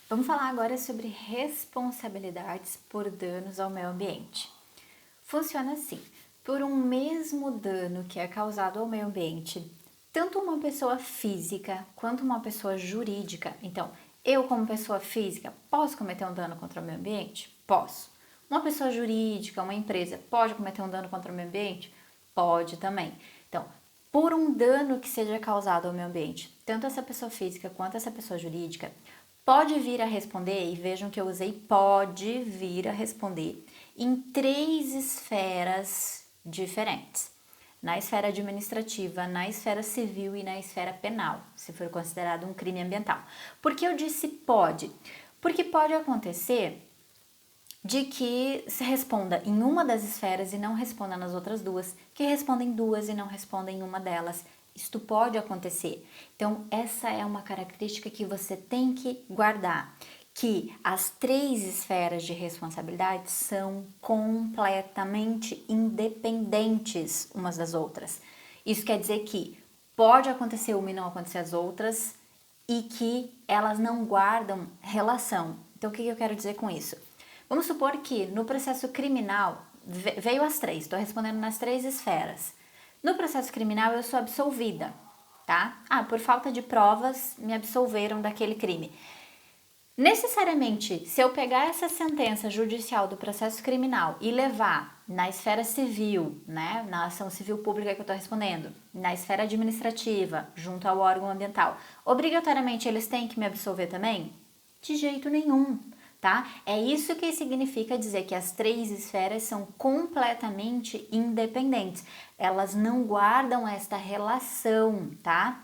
Vamos falar agora sobre responsabilidades por danos ao meio ambiente. Funciona assim: por um mesmo dano que é causado ao meio ambiente, tanto uma pessoa física quanto uma pessoa jurídica. Então, eu, como pessoa física, posso cometer um dano contra o meio ambiente? Posso. Uma pessoa jurídica, uma empresa, pode cometer um dano contra o meio ambiente? Pode também. Então, por um dano que seja causado ao meio ambiente, tanto essa pessoa física quanto essa pessoa jurídica pode vir a responder, e vejam que eu usei pode vir a responder, em 3 esferas diferentes. Na esfera administrativa, na esfera civil e na esfera penal, se for considerado um crime ambiental. Por que eu disse pode? Porque pode acontecer de que se responda em uma das esferas e não responda nas outras duas, que responda em duas e não responda em uma delas. Isto pode acontecer. Então, essa é uma característica que você tem que guardar, que as 3 esferas de responsabilidade são completamente independentes umas das outras. Isso quer dizer que pode acontecer uma e não acontecer as outras e que elas não guardam relação. Então, o que eu quero dizer com isso? Vamos supor que no processo criminal, veio as 3, estou respondendo nas 3 esferas. No processo criminal eu sou absolvida, tá? Por falta de provas me absolveram daquele crime. Necessariamente, se eu pegar essa sentença judicial do processo criminal e levar na esfera civil, né, na ação civil pública que eu estou respondendo, na esfera administrativa, junto ao órgão ambiental, obrigatoriamente eles têm que me absolver também? De jeito nenhum, tá? É isso que significa dizer que as 3 esferas são completamente independentes. Elas não guardam esta relação, tá?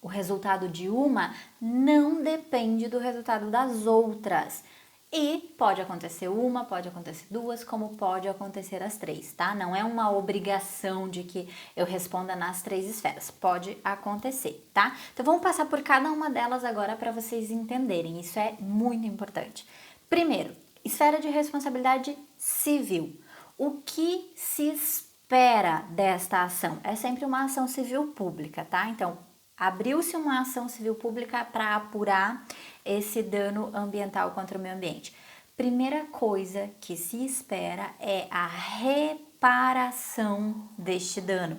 O resultado de uma não depende do resultado das outras. E pode acontecer uma, pode acontecer duas, como pode acontecer as 3, tá? Não é uma obrigação de que eu responda nas 3 esferas. Pode acontecer, tá? Então vamos passar por cada uma delas agora para vocês entenderem. Isso é muito importante. Primeiro, esfera de responsabilidade civil. O que se espera desta ação? É sempre uma ação civil pública, tá? Então, abriu-se uma ação civil pública para apurar esse dano ambiental contra o meio ambiente. Primeira coisa que se espera é a reparação deste dano.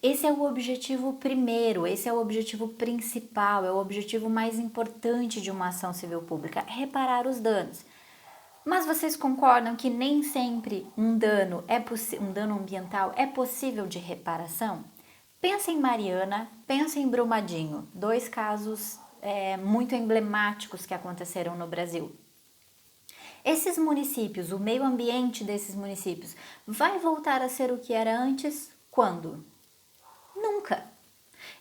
Esse é o objetivo primeiro, esse é o objetivo principal, é o objetivo mais importante de uma ação civil pública, reparar os danos. Mas vocês concordam que nem sempre um dano ambiental é possível de reparação? Pensa em Mariana, pensa em Brumadinho, 2 casos muito emblemáticos que aconteceram no Brasil. Esses municípios, o meio ambiente desses municípios, vai voltar a ser o que era antes? Quando? Nunca.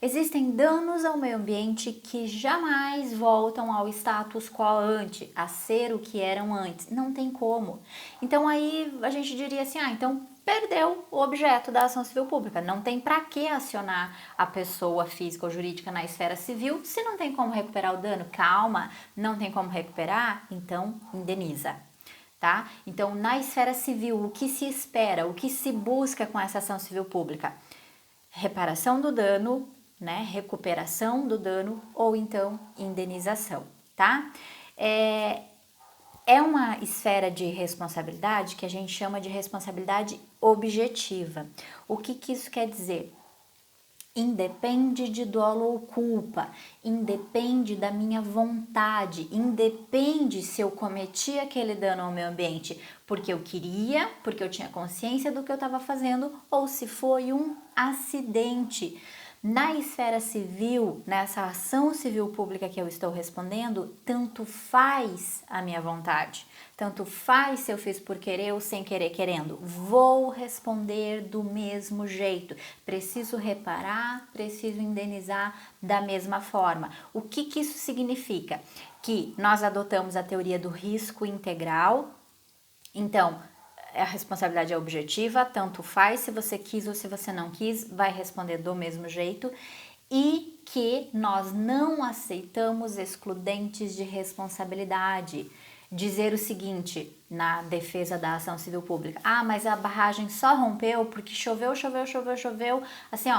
Existem danos ao meio ambiente que jamais voltam ao status quo ante, a ser o que eram antes. Não tem como. Então aí a gente diria assim, então perdeu o objeto da ação civil pública. Não tem para que acionar a pessoa física ou jurídica na esfera civil se não tem como recuperar o dano. Calma, não tem como recuperar? Então indeniza. Tá? Então, na esfera civil, o que se espera, o que se busca com essa ação civil pública? Reparação do dano, né? Recuperação do dano ou então indenização, tá? É uma esfera de responsabilidade que a gente chama de responsabilidade objetiva. O que isso quer dizer? Independe de dolo ou culpa, independe da minha vontade, independe se eu cometi aquele dano ao meio ambiente porque eu queria, porque eu tinha consciência do que eu estava fazendo ou se foi um acidente. Na esfera civil, nessa ação civil pública que eu estou respondendo, tanto faz a minha vontade, tanto faz se eu fiz por querer ou sem querer querendo. Vou responder do mesmo jeito. Preciso reparar, preciso indenizar da mesma forma. O que isso significa? Que nós adotamos a teoria do risco integral. Então, a responsabilidade é objetiva, tanto faz se você quis ou se você não quis, vai responder do mesmo jeito, e que nós não aceitamos excludentes de responsabilidade. Dizer o seguinte na defesa da ação civil pública: mas a barragem só rompeu porque choveu, assim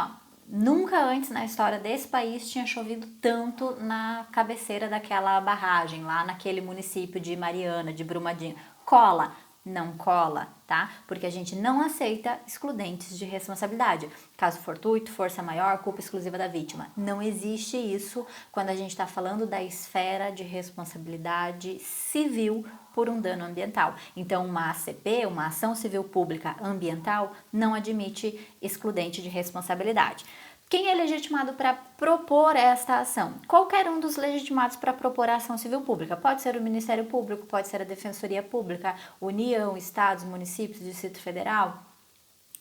Nunca antes na história desse país tinha chovido tanto na cabeceira daquela barragem, lá naquele município de Mariana, de Brumadinho. Cola? Não cola, tá? Porque a gente não aceita excludentes de responsabilidade. Caso fortuito, força maior, culpa exclusiva da vítima. Não existe isso quando a gente está falando da esfera de responsabilidade civil por um dano ambiental. Então, uma ACP, uma ação civil pública ambiental, não admite excludente de responsabilidade. Quem é legitimado para propor esta ação? Qualquer um dos legitimados para propor a ação civil pública. Pode ser o Ministério Público, pode ser a Defensoria Pública, União, Estados, municípios, Distrito Federal,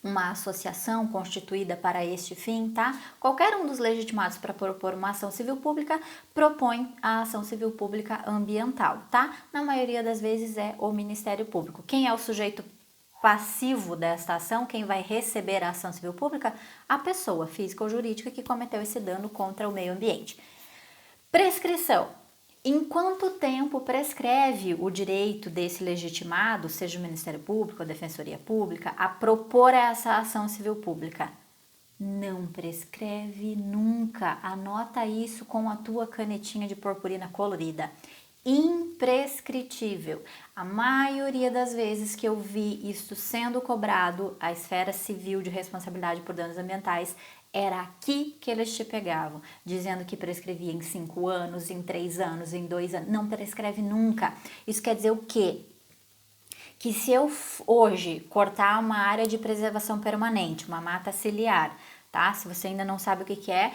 uma associação constituída para este fim, tá? Qualquer um dos legitimados para propor uma ação civil pública propõe a ação civil pública ambiental, tá? Na maioria das vezes é o Ministério Público. Quem é o sujeito passivo desta ação, quem vai receber a ação civil pública? A pessoa física ou jurídica que cometeu esse dano contra o meio ambiente. Prescrição. Em quanto tempo prescreve o direito desse legitimado, seja o Ministério Público, a Defensoria Pública, a propor essa ação civil pública? Não prescreve nunca. Anota isso com a tua canetinha de purpurina colorida. Imprescritível. A maioria das vezes que eu vi isto sendo cobrado, a esfera civil de responsabilidade por danos ambientais, era aqui que eles te pegavam, dizendo que prescrevia em 5 anos, em 3 anos, em 2 anos. Não prescreve nunca. Isso quer dizer o quê? Que se eu hoje cortar uma área de preservação permanente, uma mata ciliar, tá? Se você ainda não sabe o que é,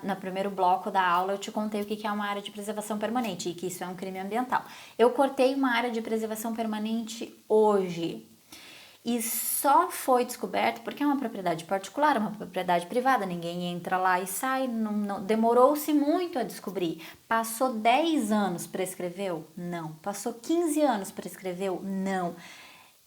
no primeiro bloco da aula eu te contei o que é uma área de preservação permanente e que isso é um crime ambiental. Eu cortei uma área de preservação permanente hoje e só foi descoberto porque é uma propriedade particular, uma propriedade privada, ninguém entra lá e sai, demorou-se muito a descobrir. Passou 10 anos, prescreveu? Não. Passou 15 anos, prescreveu? Não.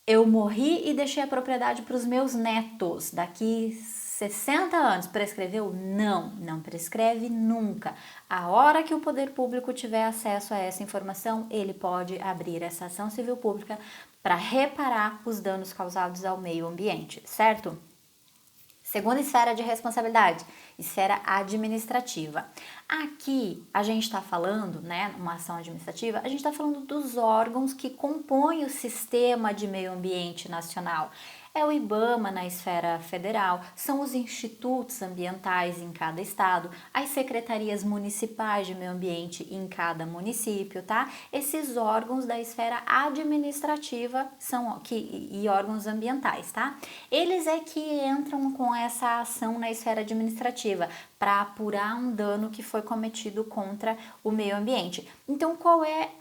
Eu morri e deixei a propriedade para os meus netos. Daqui 60 anos, prescreveu? Não, não prescreve nunca. A hora que o poder público tiver acesso a essa informação, ele pode abrir essa ação civil pública para reparar os danos causados ao meio ambiente, certo? Segunda esfera de responsabilidade, esfera administrativa. Aqui a gente está falando, né, uma ação administrativa, a gente está falando dos órgãos que compõem o sistema de meio ambiente nacional. É o IBAMA na esfera federal, são os institutos ambientais em cada estado, as secretarias municipais de meio ambiente em cada município, tá? Esses órgãos da esfera administrativa e órgãos ambientais, tá? Eles é que entram com essa ação na esfera administrativa para apurar um dano que foi cometido contra o meio ambiente. Então, qual é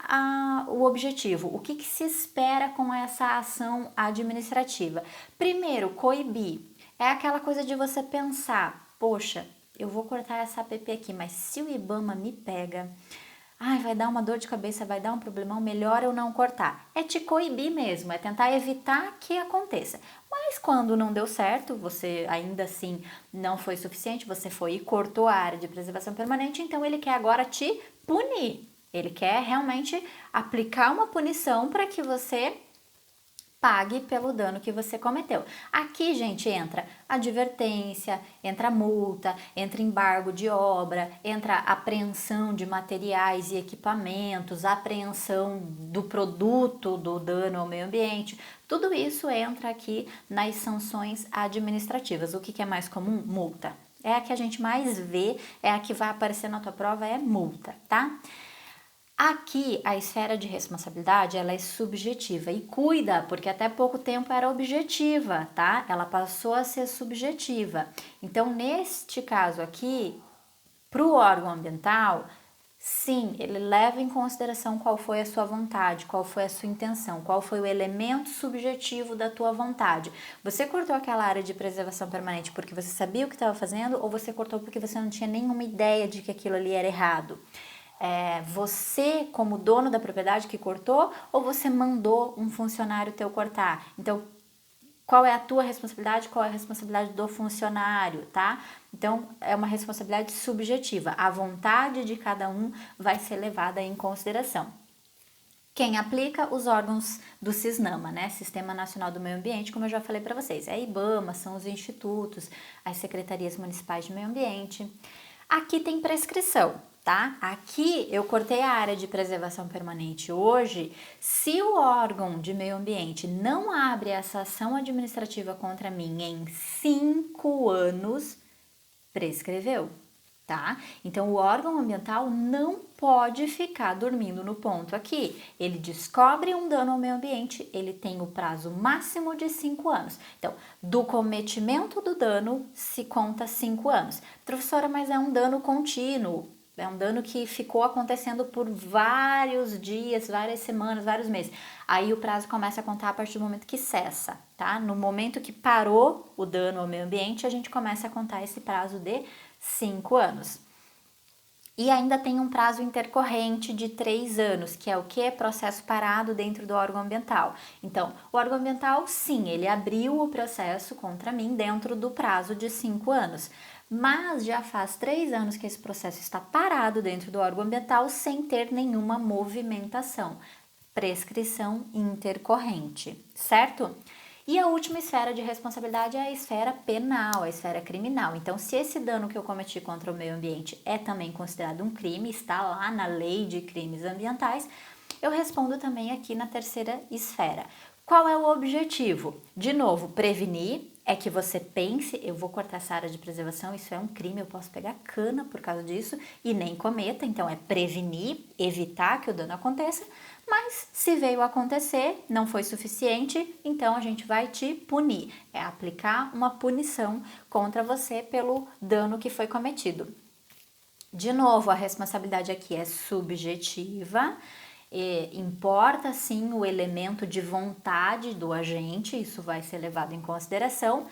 o objetivo? O que se espera com essa ação administrativa? Primeiro, coibir. É aquela coisa de você pensar, poxa, eu vou cortar essa APP aqui, mas se o IBAMA me pega, vai dar uma dor de cabeça, vai dar um problemão, melhor eu não cortar. É te coibir mesmo, é tentar evitar que aconteça. Mas quando não deu certo, você ainda assim não foi suficiente, você foi e cortou a área de preservação permanente, então ele quer agora te punir. Ele quer realmente aplicar uma punição para que você pague pelo dano que você cometeu. Aqui, gente, entra advertência, entra multa, entra embargo de obra, entra apreensão de materiais e equipamentos, apreensão do produto do dano ao meio ambiente. Tudo isso entra aqui nas sanções administrativas. O que é mais comum? Multa. É a que a gente mais vê, é a que vai aparecer na tua prova, é multa, tá? Aqui, a esfera de responsabilidade, ela é subjetiva e cuida, porque até pouco tempo era objetiva, tá? Ela passou a ser subjetiva. Então, neste caso aqui, para o órgão ambiental, sim, ele leva em consideração qual foi a sua vontade, qual foi a sua intenção, qual foi o elemento subjetivo da tua vontade. Você cortou aquela área de preservação permanente porque você sabia o que estava fazendo ou você cortou porque você não tinha nenhuma ideia de que aquilo ali era errado? Você como dono da propriedade que cortou ou você mandou um funcionário teu cortar? Então, qual é a tua responsabilidade, qual é a responsabilidade do funcionário, tá? Então, é uma responsabilidade subjetiva. A vontade de cada um vai ser levada em consideração. Quem aplica? Os órgãos do SISNAMA, né? Sistema Nacional do Meio Ambiente, como eu já falei para vocês. É a IBAMA, são os institutos, as secretarias municipais de meio ambiente. Aqui tem prescrição, tá? Aqui eu cortei a área de preservação permanente hoje. Se o órgão de meio ambiente não abre essa ação administrativa contra mim em 5 anos, prescreveu, tá? Então o órgão ambiental não pode ficar dormindo no ponto aqui. Ele descobre um dano ao meio ambiente, ele tem o prazo máximo de 5 anos. Então, do cometimento do dano se conta 5 anos. Professora, mas é um dano contínuo. É um dano que ficou acontecendo por vários dias, várias semanas, vários meses. Aí o prazo começa a contar a partir do momento que cessa, tá? No momento que parou o dano ao meio ambiente, a gente começa a contar esse prazo de 5 anos. E ainda tem um prazo intercorrente de 3 anos, que é o que? Processo parado dentro do órgão ambiental. Então, o órgão ambiental, sim, ele abriu o processo contra mim dentro do prazo de 5 anos. Mas já faz 3 anos que esse processo está parado dentro do órgão ambiental sem ter nenhuma movimentação. Prescrição intercorrente, certo? E a última esfera de responsabilidade é a esfera penal, a esfera criminal. Então, se esse dano que eu cometi contra o meio ambiente é também considerado um crime, está lá na lei de crimes ambientais, eu respondo também aqui na terceira esfera. Qual é o objetivo? De novo, prevenir, é que você pense, eu vou cortar essa área de preservação, isso é um crime, eu posso pegar cana por causa disso e nem cometa, então é prevenir, evitar que o dano aconteça, mas se veio a acontecer, não foi suficiente, então a gente vai te punir, é aplicar uma punição contra você pelo dano que foi cometido. De novo, a responsabilidade aqui é subjetiva, importa sim o elemento de vontade do agente, isso vai ser levado em consideração.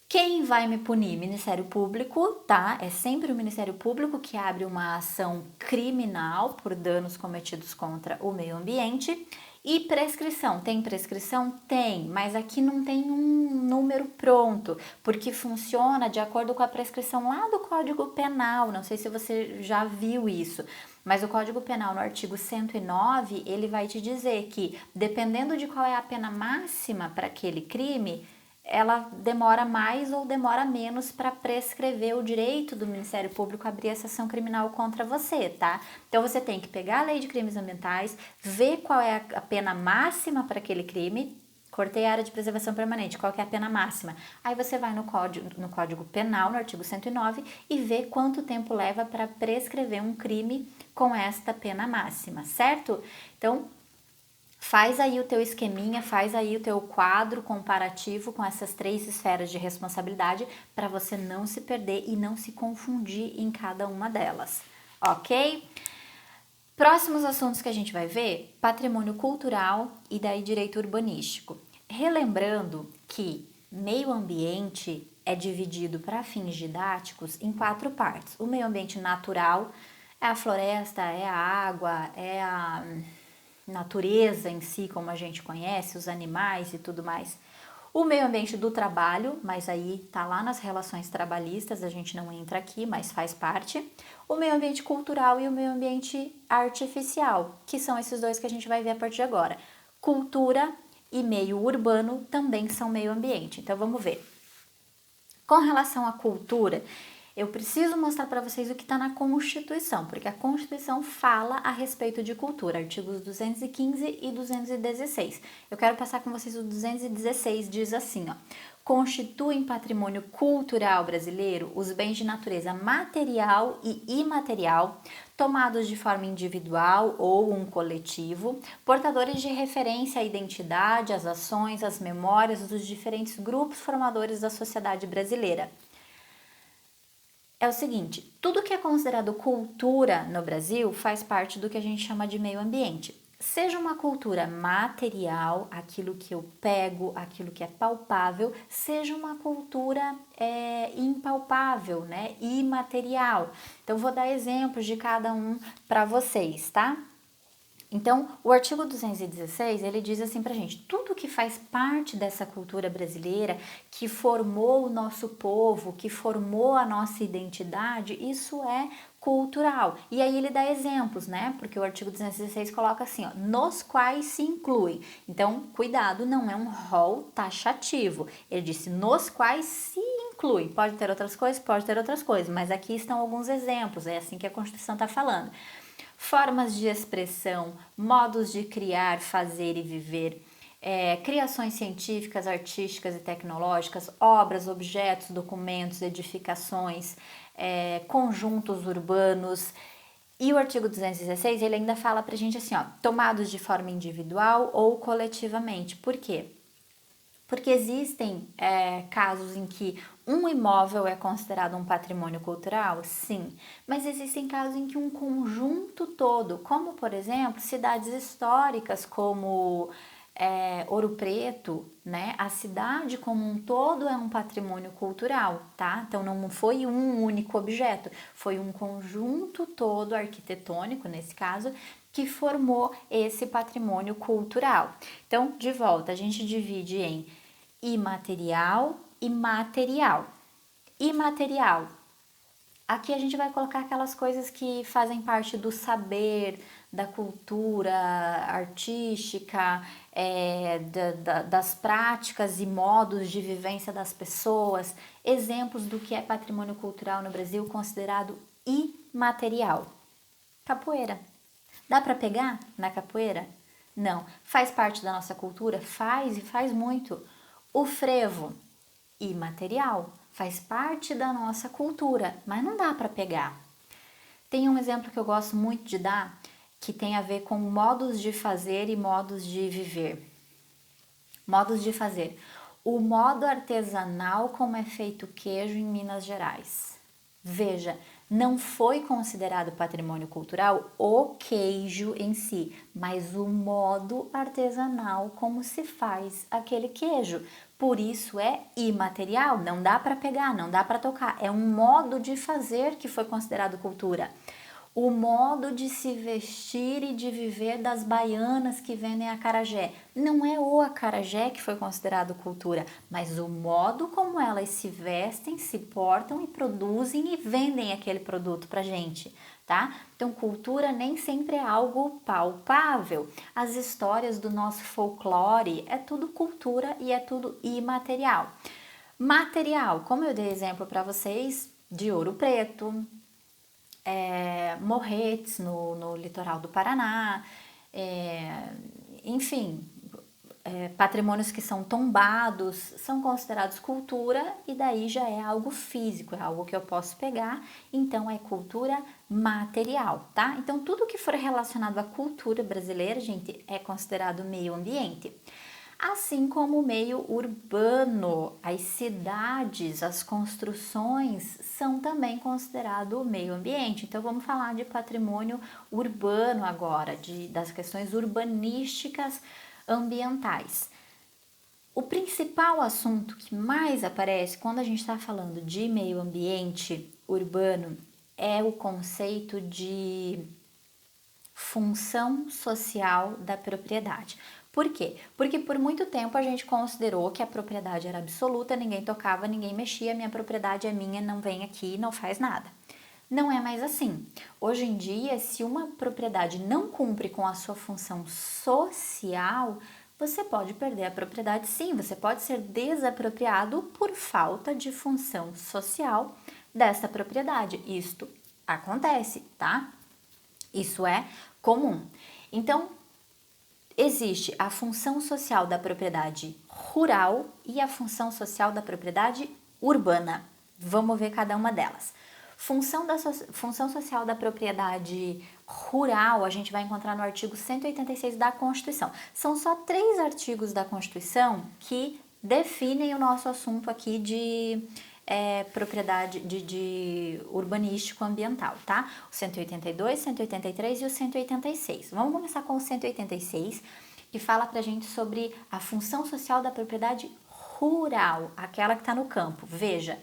Quem vai me punir? Ministério Público, tá? É sempre o Ministério Público que abre uma ação criminal por danos cometidos contra o meio ambiente. E prescrição, tem prescrição? Tem, mas aqui não tem um número pronto, porque funciona de acordo com a prescrição lá do Código Penal, não sei se você já viu isso, mas o Código Penal no artigo 109, ele vai te dizer que, dependendo de qual é a pena máxima para aquele crime, ela demora mais ou demora menos para prescrever o direito do Ministério Público a abrir essa ação criminal contra você, tá? Então você tem que pegar a lei de crimes ambientais, ver qual é a pena máxima para aquele crime. Cortei a área de preservação permanente, qual que é a pena máxima? Aí você vai no Código Penal, no artigo 109, e vê quanto tempo leva para prescrever um crime com esta pena máxima, certo? Então, faz aí o teu esqueminha, faz aí o teu quadro comparativo com essas 3 esferas de responsabilidade para você não se perder e não se confundir em cada uma delas, ok? Próximos assuntos que a gente vai ver, patrimônio cultural e daí direito urbanístico. Relembrando que meio ambiente é dividido para fins didáticos em 4 partes. O meio ambiente natural é a floresta, é a água, é a natureza em si, como a gente conhece, os animais e tudo mais. O meio ambiente do trabalho, mas aí tá lá nas relações trabalhistas, a gente não entra aqui, mas faz parte. O meio ambiente cultural e o meio ambiente artificial, que são esses dois que a gente vai ver a partir de agora. Cultura e meio urbano também são meio ambiente. Então vamos ver. Com relação à cultura, eu preciso mostrar para vocês o que está na Constituição, porque a Constituição fala a respeito de cultura, artigos 215 e 216. Eu quero passar com vocês o 216, diz assim, ó: constituem patrimônio cultural brasileiro os bens de natureza material e imaterial, tomados de forma individual ou um coletivo, portadores de referência à identidade, às ações, às memórias dos diferentes grupos formadores da sociedade brasileira. É o seguinte, tudo que é considerado cultura no Brasil faz parte do que a gente chama de meio ambiente. Seja uma cultura material, aquilo que eu pego, aquilo que é palpável, seja uma cultura impalpável, né, imaterial. Então, vou dar exemplos de cada um para vocês, tá? Então, o artigo 216, ele diz assim pra gente, tudo que faz parte dessa cultura brasileira, que formou o nosso povo, que formou a nossa identidade, isso é cultural. E aí ele dá exemplos, né? Porque o artigo 216 coloca assim, ó, nos quais se inclui. Então, cuidado, não é um rol taxativo. Ele disse nos quais se inclui. Pode ter outras coisas? Pode ter outras coisas, mas aqui estão alguns exemplos, é assim que a Constituição está falando. Formas de expressão, modos de criar, fazer e viver, criações científicas, artísticas e tecnológicas, obras, objetos, documentos, edificações, conjuntos urbanos. E o artigo 216, ele ainda fala pra gente assim, ó, tomados de forma individual ou coletivamente. Por quê? Porque existem casos em que um imóvel é considerado um patrimônio cultural, sim, mas existem casos em que um conjunto todo, como por exemplo cidades históricas como Ouro Preto, né? A cidade como um todo é um patrimônio cultural, tá? Então não foi um único objeto, foi um conjunto todo arquitetônico, nesse caso, que formou esse patrimônio cultural. Então, de volta, a gente divide em imaterial e material. Imaterial. Aqui a gente vai colocar aquelas coisas que fazem parte do saber, da cultura artística, das práticas e modos de vivência das pessoas. Exemplos do que é patrimônio cultural no Brasil considerado imaterial. Capoeira. Dá para pegar na capoeira? Não. Faz parte da nossa cultura? Faz e faz muito. O frevo, imaterial, faz parte da nossa cultura, mas não dá para pegar. Tem um exemplo que eu gosto muito de dar, que tem a ver com modos de fazer e modos de viver. Modos de fazer. O modo artesanal como é feito o queijo em Minas Gerais. Veja, não foi considerado patrimônio cultural o queijo em si, mas o modo artesanal como se faz aquele queijo. Por isso é imaterial, não dá para pegar, não dá para tocar. É um modo de fazer que foi considerado cultura. O modo de se vestir e de viver das baianas que vendem acarajé. Não é o acarajé que foi considerado cultura, mas o modo como elas se vestem, se portam e produzem e vendem aquele produto pra gente, tá? Então, cultura nem sempre é algo palpável. As histórias do nosso folclore é tudo cultura e é tudo imaterial. Material, como eu dei exemplo para vocês, de Ouro Preto, Morretes no litoral do Paraná, enfim, patrimônios que são tombados são considerados cultura e daí já é algo físico, é algo que eu posso pegar, então é cultura material, tá? Então tudo que for relacionado à cultura brasileira, gente, é considerado meio ambiente. Assim como o meio urbano, as cidades, as construções são também considerados meio ambiente. Então vamos falar de patrimônio urbano agora, das questões urbanísticas ambientais. O principal assunto que mais aparece quando a gente está falando de meio ambiente urbano é o conceito de função social da propriedade. Por quê? Porque por muito tempo a gente considerou que a propriedade era absoluta, ninguém tocava, ninguém mexia, minha propriedade é minha, não vem aqui, não faz nada. Não é mais assim. Hoje em dia, se uma propriedade não cumpre com a sua função social, você pode perder a propriedade sim, você pode ser desapropriado por falta de função social dessa propriedade. Isto acontece, tá? Isso é comum. Então, existe a função social da propriedade rural e a função social da propriedade urbana. Vamos ver cada uma delas. Função social da propriedade rural a gente vai encontrar no artigo 186 da Constituição. São só 3 artigos da Constituição que definem o nosso assunto aqui de propriedade de urbanístico ambiental, tá? O 182, 183 e o 186. Vamos começar com o 186, que fala pra gente sobre a função social da propriedade rural, aquela que está no campo. Veja,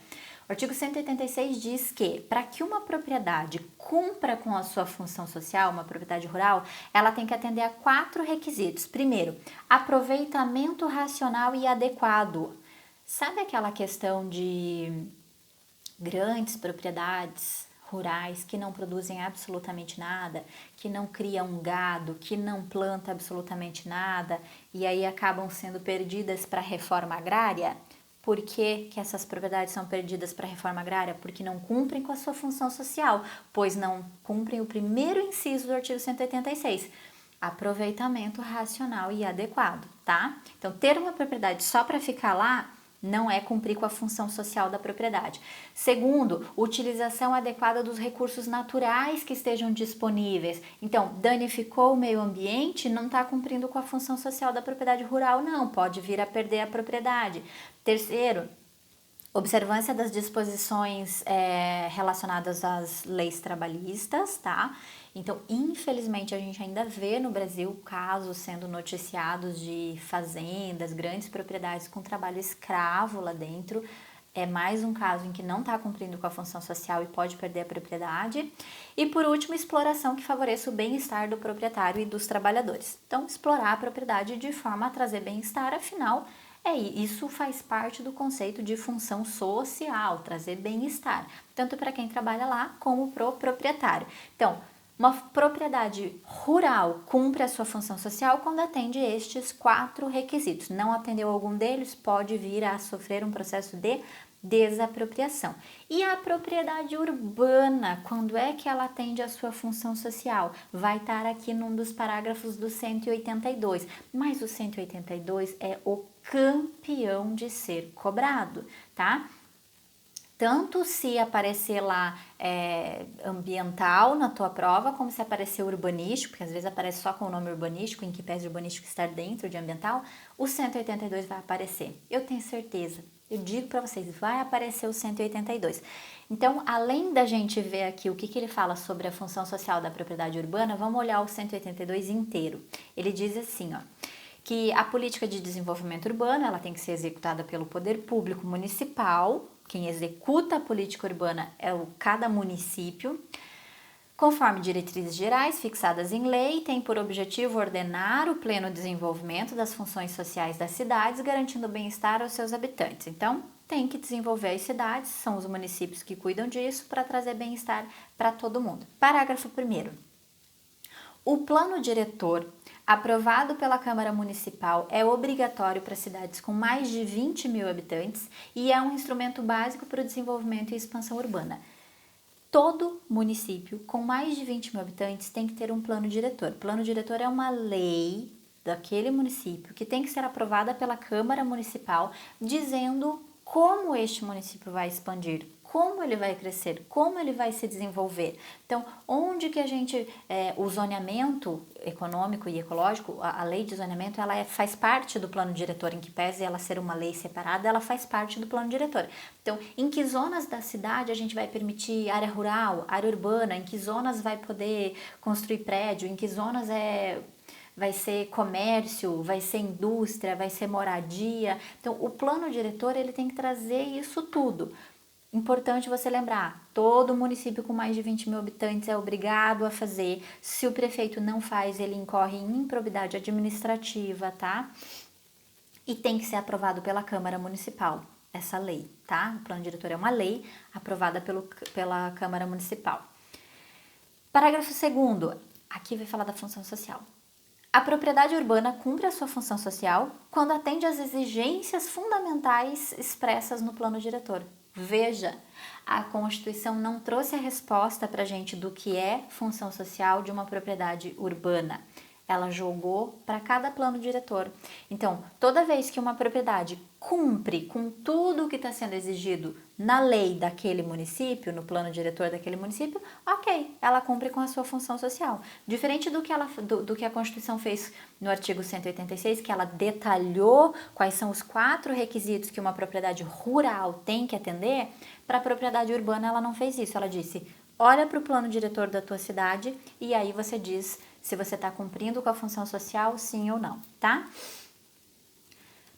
O artigo 186 diz que, para que uma propriedade cumpra com a sua função social, uma propriedade rural, ela tem que atender a 4 requisitos. Primeiro, aproveitamento racional e adequado. Sabe aquela questão de grandes propriedades rurais que não produzem absolutamente nada, que não criam gado, que não planta absolutamente nada e aí acabam sendo perdidas para a reforma agrária? Por que essas propriedades são perdidas para a reforma agrária? Porque não cumprem com a sua função social, pois não cumprem o primeiro inciso do artigo 186, aproveitamento racional e adequado, tá? Então, ter uma propriedade só para ficar lá não é cumprir com a função social da propriedade. Segundo, utilização adequada dos recursos naturais que estejam disponíveis. Então, danificou o meio ambiente, não está cumprindo com a função social da propriedade rural, não, pode vir a perder a propriedade. Terceiro, observância das disposições relacionadas às leis trabalhistas, tá? Então, infelizmente, a gente ainda vê no Brasil casos sendo noticiados de fazendas, grandes propriedades com trabalho escravo lá dentro. É mais um caso em que não está cumprindo com a função social e pode perder a propriedade. E, por último, exploração que favoreça o bem-estar do proprietário e dos trabalhadores. Então, explorar a propriedade de forma a trazer bem-estar, afinal, isso faz parte do conceito de função social, trazer bem-estar, tanto para quem trabalha lá como para o proprietário. Então, uma propriedade rural cumpre a sua função social quando atende estes 4 requisitos. Não atendeu algum deles, pode vir a sofrer um processo de desapropriação. E a propriedade urbana, quando é que ela atende a sua função social? Vai estar aqui num dos parágrafos do 182, mas o 182 é o campeão de ser cobrado, tá? Tanto se aparecer lá ambiental na tua prova, como se aparecer urbanístico, porque às vezes aparece só com o nome urbanístico, em que pese urbanístico estar dentro de ambiental, o 182 vai aparecer. Eu tenho certeza, eu digo para vocês, vai aparecer o 182. Então, além da gente ver aqui o que ele fala sobre a função social da propriedade urbana, vamos olhar o 182 inteiro. Ele diz assim, ó, que a política de desenvolvimento urbano ela tem que ser executada pelo poder público municipal. Quem executa a política urbana é cada município, conforme diretrizes gerais fixadas em lei, tem por objetivo ordenar o pleno desenvolvimento das funções sociais das cidades, garantindo o bem-estar aos seus habitantes. Então, tem que desenvolver as cidades, são os municípios que cuidam disso para trazer bem-estar para todo mundo. Parágrafo 1º. O plano diretor aprovado pela Câmara Municipal é obrigatório para cidades com mais de 20 mil habitantes e é um instrumento básico para o desenvolvimento e expansão urbana. Todo município com mais de 20 mil habitantes tem que ter um plano diretor. Plano diretor é uma lei daquele município que tem que ser aprovada pela Câmara Municipal, dizendo como este município vai expandir, como ele vai crescer, como ele vai se desenvolver. Então, onde que a gente, o zoneamento econômico e ecológico, a lei de zoneamento, ela faz parte do plano diretor, em que pese ela ser uma lei separada, ela faz parte do plano diretor. Então, em que zonas da cidade a gente vai permitir área rural, área urbana, em que zonas vai poder construir prédio, em que zonas vai ser comércio, vai ser indústria, vai ser moradia. Então, o plano diretor ele tem que trazer isso tudo. Importante você lembrar, todo município com mais de 20 mil habitantes é obrigado a fazer. Se o prefeito não faz, ele incorre em improbidade administrativa, tá? E tem que ser aprovado pela Câmara Municipal, essa lei, tá? O plano diretor é uma lei aprovada pela Câmara Municipal. Parágrafo 2º, aqui vai falar da função social. A propriedade urbana cumpre a sua função social quando atende às exigências fundamentais expressas no plano diretor. Veja, a Constituição não trouxe a resposta para a gente do que é função social de uma propriedade urbana. Ela jogou para cada plano diretor. Então, toda vez que uma propriedade cumpre com tudo o que está sendo exigido na lei daquele município, no plano diretor daquele município, ok, ela cumpre com a sua função social. Diferente do que a Constituição fez no artigo 186, que ela detalhou quais são os 4 requisitos que uma propriedade rural tem que atender, para a propriedade urbana ela não fez isso. Ela disse, olha para o plano diretor da tua cidade e aí você diz se você está cumprindo com a função social, sim ou não, tá?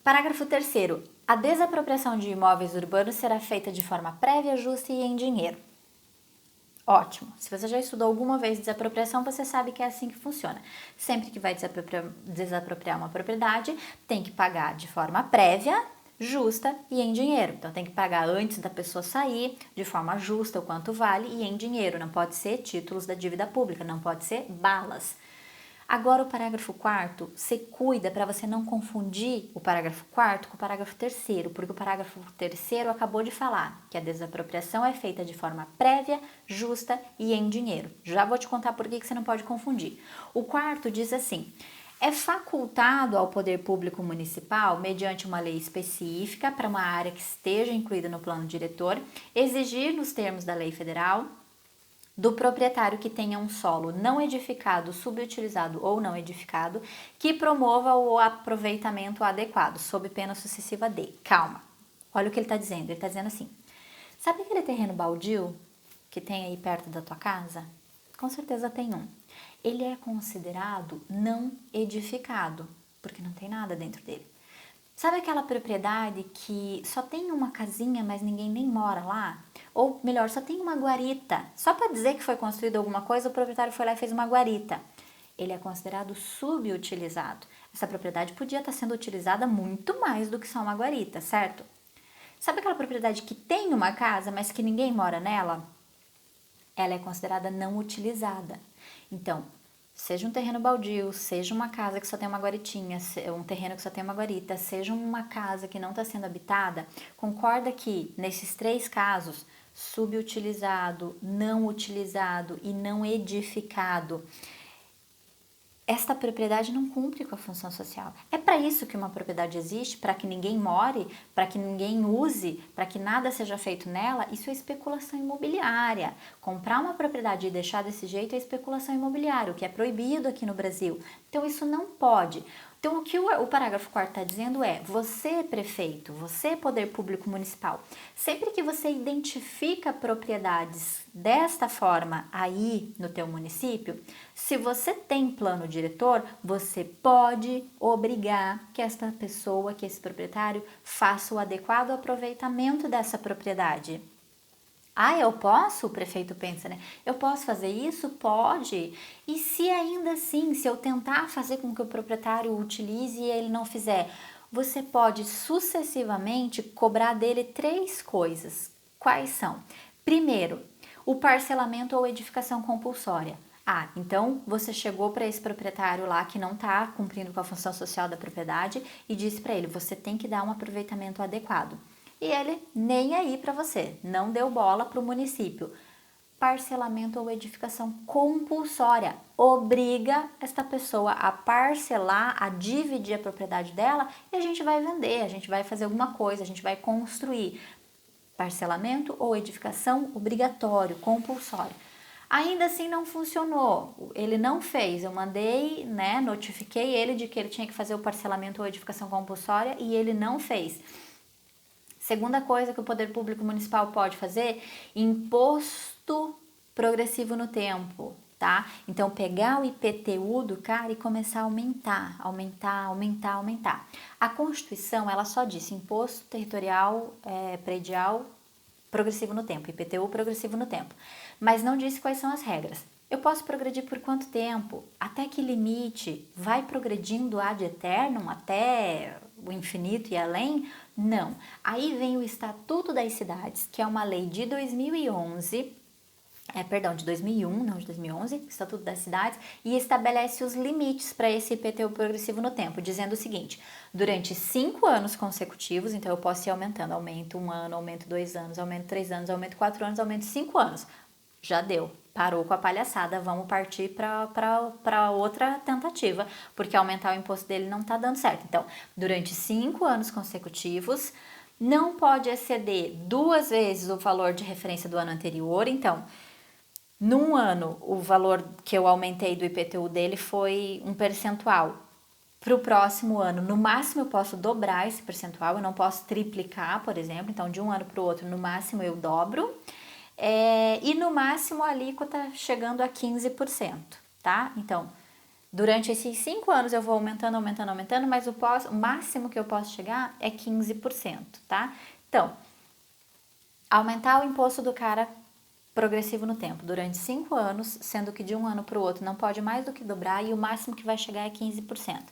Parágrafo 3º. A desapropriação de imóveis urbanos será feita de forma prévia, justa e em dinheiro. Ótimo. Se você já estudou alguma vez desapropriação, você sabe que é assim que funciona. Sempre que vai desapropriar uma propriedade, tem que pagar de forma prévia, justa e em dinheiro. Então tem que pagar antes da pessoa sair, de forma justa, o quanto vale e em dinheiro. Não pode ser títulos da dívida pública, não pode ser balas. Agora o parágrafo 4º, você cuida para você não confundir o parágrafo 4º com o parágrafo 3º, porque o parágrafo 3º acabou de falar que a desapropriação é feita de forma prévia, justa e em dinheiro. Já vou te contar por que você não pode confundir. O 4º diz assim: é facultado ao poder público municipal, mediante uma lei específica para uma área que esteja incluída no plano diretor, exigir nos termos da lei federal do proprietário que tenha um solo não edificado, subutilizado ou não edificado, que promova o aproveitamento adequado, sob pena sucessiva de. Calma, olha o que ele está dizendo. Ele está dizendo assim: sabe aquele terreno baldio que tem aí perto da tua casa? Com certeza tem um. Ele é considerado não edificado, porque não tem nada dentro dele. Sabe aquela propriedade que só tem uma casinha, mas ninguém nem mora lá? Ou melhor, só tem uma guarita. Só para dizer que foi construída alguma coisa, o proprietário foi lá e fez uma guarita. Ele é considerado subutilizado. Essa propriedade podia estar sendo utilizada muito mais do que só uma guarita, certo? Sabe aquela propriedade que tem uma casa, mas que ninguém mora nela? Ela é considerada não utilizada. Então, seja um terreno baldio, seja uma casa que só tem uma guaritinha, um terreno que só tem uma guarita, seja uma casa que não está sendo habitada, concorda que nesses 3 casos, subutilizado, não utilizado e não edificado, esta propriedade não cumpre com a função social. É para isso que uma propriedade existe, para que ninguém more, para que ninguém use, para que nada seja feito nela. Isso é especulação imobiliária. Comprar uma propriedade e deixar desse jeito é especulação imobiliária, o que é proibido aqui no Brasil. Então isso não pode. Então o que o parágrafo 4º está dizendo é: você, prefeito, você, poder público municipal, sempre que você identifica propriedades desta forma aí no teu município, se você tem plano diretor, você pode obrigar que esta pessoa, que esse proprietário, faça o adequado aproveitamento dessa propriedade. Ah, eu posso? O prefeito pensa, né? Eu posso fazer isso? Pode. E se ainda assim, se eu tentar fazer com que o proprietário utilize e ele não fizer, você pode sucessivamente cobrar dele 3 coisas. Quais são? Primeiro, o parcelamento ou edificação compulsória. Ah, então você chegou para esse proprietário lá que não está cumprindo com a função social da propriedade e disse para ele: você tem que dar um aproveitamento adequado. E ele nem aí para você, não deu bola para o município. Parcelamento ou edificação compulsória obriga esta pessoa a parcelar, a dividir a propriedade dela e a gente vai vender, a gente vai fazer alguma coisa, a gente vai construir. Parcelamento ou edificação obrigatório, compulsório. Ainda assim não funcionou, ele não fez, eu mandei, né, notifiquei ele de que ele tinha que fazer o parcelamento ou edificação compulsória e ele não fez. Segunda coisa que o poder público municipal pode fazer: imposto progressivo no tempo, tá? Então pegar o IPTU do cara e começar a aumentar. A Constituição, ela só disse imposto territorial predial progressivo no tempo, IPTU progressivo no tempo, mas não disse quais são as regras. Eu posso progredir por quanto tempo? Até que limite? Vai progredindo ad eternum, até o infinito e além? Não. Aí vem o Estatuto das Cidades, que é uma lei de 2011, de 2001, não de 2011, Estatuto das Cidades, e estabelece os limites para esse IPTU progressivo no tempo, dizendo o seguinte: durante 5 anos consecutivos, então eu posso ir aumentando, aumento 1 ano, aumento 2 anos, aumento 3 anos, aumento 4 anos, aumento 5 anos. Já deu, parou com a palhaçada, vamos partir para outra tentativa, porque aumentar o imposto dele não está dando certo. Então, durante 5 anos consecutivos, não pode exceder 2 vezes o valor de referência do ano anterior. Então, num ano, o valor que eu aumentei do IPTU dele foi um percentual. Para o próximo ano, no máximo eu posso dobrar esse percentual, eu não posso triplicar, por exemplo. Então, de um ano para o outro, no máximo eu dobro. E no máximo a alíquota chegando a 15%, tá? Então, Durante esses 5 anos eu vou aumentando, mas o máximo que eu posso chegar é 15%, tá? Então, aumentar o imposto do cara progressivo no tempo, durante 5 anos, sendo que de um ano para o outro não pode mais do que dobrar e o máximo que vai chegar é 15%.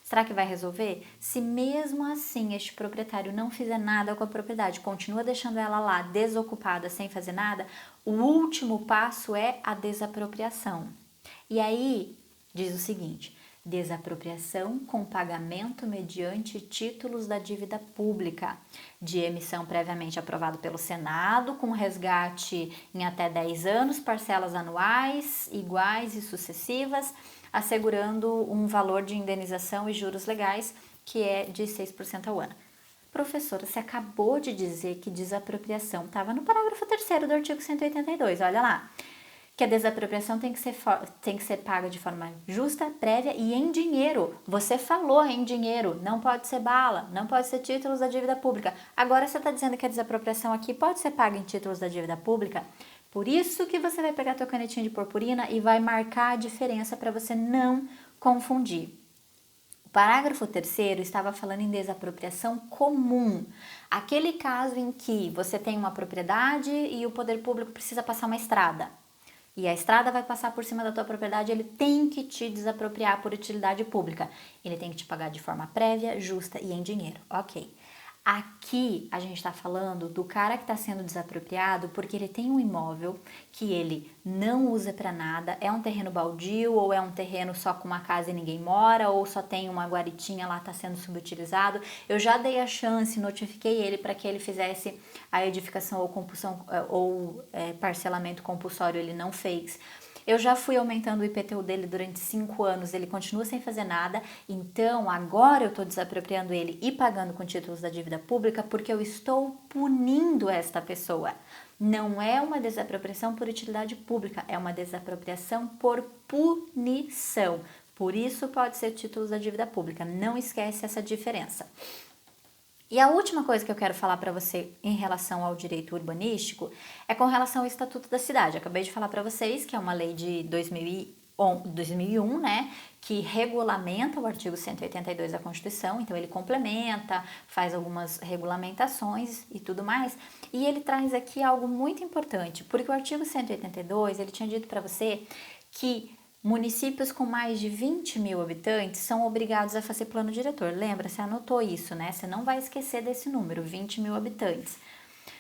Será que vai resolver? Se mesmo assim este proprietário não fizer nada com a propriedade, continua deixando ela lá desocupada, sem fazer nada, o último passo é a desapropriação. E aí diz o seguinte: desapropriação com pagamento mediante títulos da dívida pública, de emissão previamente aprovado pelo Senado, com resgate em até 10 anos, parcelas anuais, iguais e sucessivas, assegurando um valor de indenização e juros legais que é de 6% ao ano. Professora, você acabou de dizer que desapropriação estava no parágrafo 3º do artigo 182, olha lá. Que a desapropriação tem que ser paga de forma justa, prévia e em dinheiro. Você falou em dinheiro, não pode ser bala, não pode ser títulos da dívida pública. Agora você está dizendo que a desapropriação aqui pode ser paga em títulos da dívida pública? Por isso que você vai pegar teu canetinho de purpurina e vai marcar a diferença para você não confundir. O parágrafo 3º estava falando em desapropriação comum. Aquele caso em que você tem uma propriedade e o poder público precisa passar uma estrada. E a estrada vai passar por cima da tua propriedade, ele tem que te desapropriar por utilidade pública. Ele tem que te pagar de forma prévia, justa e em dinheiro. Ok. Aqui a gente está falando do cara que está sendo desapropriado porque ele tem um imóvel que ele não usa para nada, é um terreno baldio ou é um terreno só com uma casa e ninguém mora, ou só tem uma guaritinha lá, está sendo subutilizado. Eu já dei a chance, notifiquei ele para que ele fizesse a edificação ou compulsão ou parcelamento compulsório, ele não fez. Eu já fui aumentando o IPTU dele durante 5 anos, ele continua sem fazer nada, então agora eu estou desapropriando ele e pagando com títulos da dívida pública porque eu estou punindo esta pessoa. Não é uma desapropriação por utilidade pública, é uma desapropriação por punição. Por isso pode ser títulos da dívida pública, não esquece essa diferença. E a última coisa que eu quero falar para você em relação ao direito urbanístico é com relação ao Estatuto da Cidade. Acabei de falar para vocês que é uma lei de 2001, né, que regulamenta o artigo 182 da Constituição, então ele complementa, faz algumas regulamentações e tudo mais, e ele traz aqui algo muito importante, porque o artigo 182, ele tinha dito para você que municípios com mais de 20 mil habitantes são obrigados a fazer plano diretor. Lembra, você anotou isso, né? Você não vai esquecer desse número, 20 mil habitantes.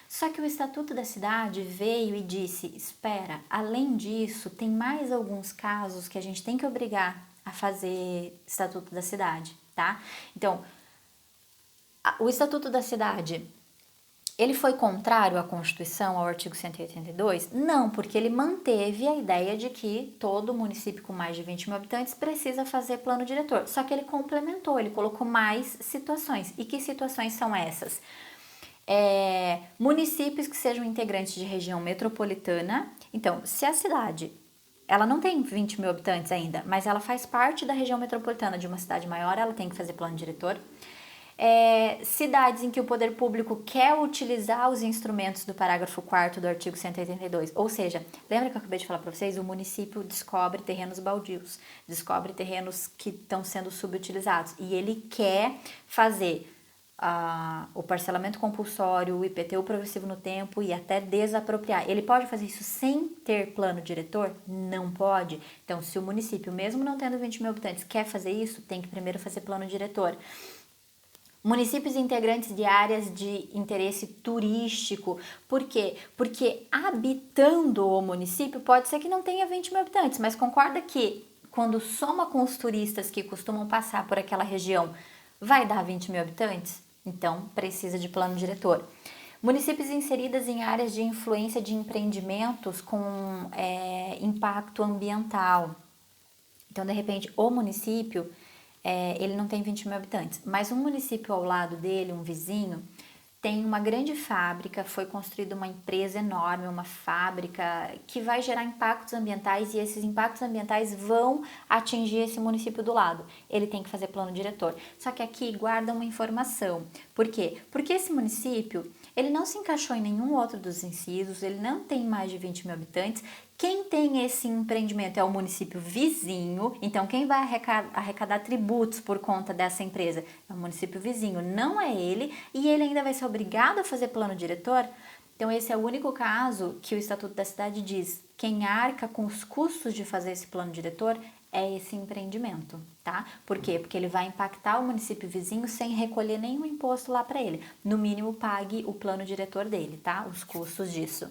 Só que o Estatuto da Cidade veio e disse, espera, além disso, tem mais alguns casos que a gente tem que obrigar a fazer Estatuto da Cidade, tá? Então, o Estatuto da Cidade, ele foi contrário à Constituição, ao artigo 182? Não, porque ele manteve a ideia de que todo município com mais de 20 mil habitantes precisa fazer plano diretor. Só que ele complementou, ele colocou mais situações. E que situações são essas? Municípios que sejam integrantes de região metropolitana. Então, se a cidade, ela não tem 20 mil habitantes ainda, mas ela faz parte da região metropolitana de uma cidade maior, ela tem que fazer plano diretor. Cidades em que o poder público quer utilizar os instrumentos do parágrafo 4º do artigo 182, ou seja, lembra que eu acabei de falar para vocês? O município descobre terrenos baldios, descobre terrenos que estão sendo subutilizados e ele quer fazer o parcelamento compulsório, o IPTU progressivo no tempo e até desapropriar. Ele pode fazer isso sem ter plano diretor? Não pode. Então, se o município, mesmo não tendo 20 mil habitantes, quer fazer isso, tem que primeiro fazer plano diretor. Municípios integrantes de áreas de interesse turístico. Por quê? Porque habitando o município pode ser que não tenha 20 mil habitantes, mas concorda que quando soma com os turistas que costumam passar por aquela região, vai dar 20 mil habitantes? Então, precisa de plano diretor. Municípios inseridas em áreas de influência de empreendimentos com impacto ambiental. Então, de repente, o município ele não tem 20 mil habitantes, mas um município ao lado dele, um vizinho, tem uma grande fábrica, foi construída uma empresa enorme, uma fábrica que vai gerar impactos ambientais e esses impactos ambientais vão atingir esse município do lado. Ele tem que fazer plano diretor. Só que aqui guarda uma informação. Por quê? Porque esse município, ele não se encaixou em nenhum outro dos incisos, ele não tem mais de 20 mil habitantes, Quem tem esse empreendimento é o município vizinho, então quem vai arrecadar tributos por conta dessa empresa é o município vizinho, não é ele, e ele ainda vai ser obrigado a fazer plano diretor. Então esse é o único caso que o Estatuto da Cidade diz: quem arca com os custos de fazer esse plano diretor é esse empreendimento, tá? Por quê? Porque ele vai impactar o município vizinho sem recolher nenhum imposto lá para ele. No mínimo, pague o plano diretor dele, tá? Os custos disso.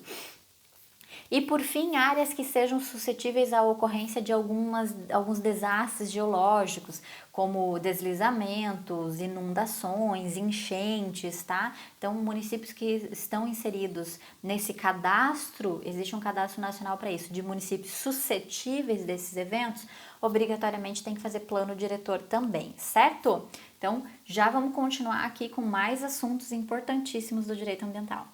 E por fim, áreas que sejam suscetíveis à ocorrência de alguns desastres geológicos, como deslizamentos, inundações, enchentes, tá? Então, municípios que estão inseridos nesse cadastro, existe um cadastro nacional para isso, de municípios suscetíveis desses eventos, obrigatoriamente tem que fazer plano diretor também, certo? Então, já vamos continuar aqui com mais assuntos importantíssimos do direito ambiental.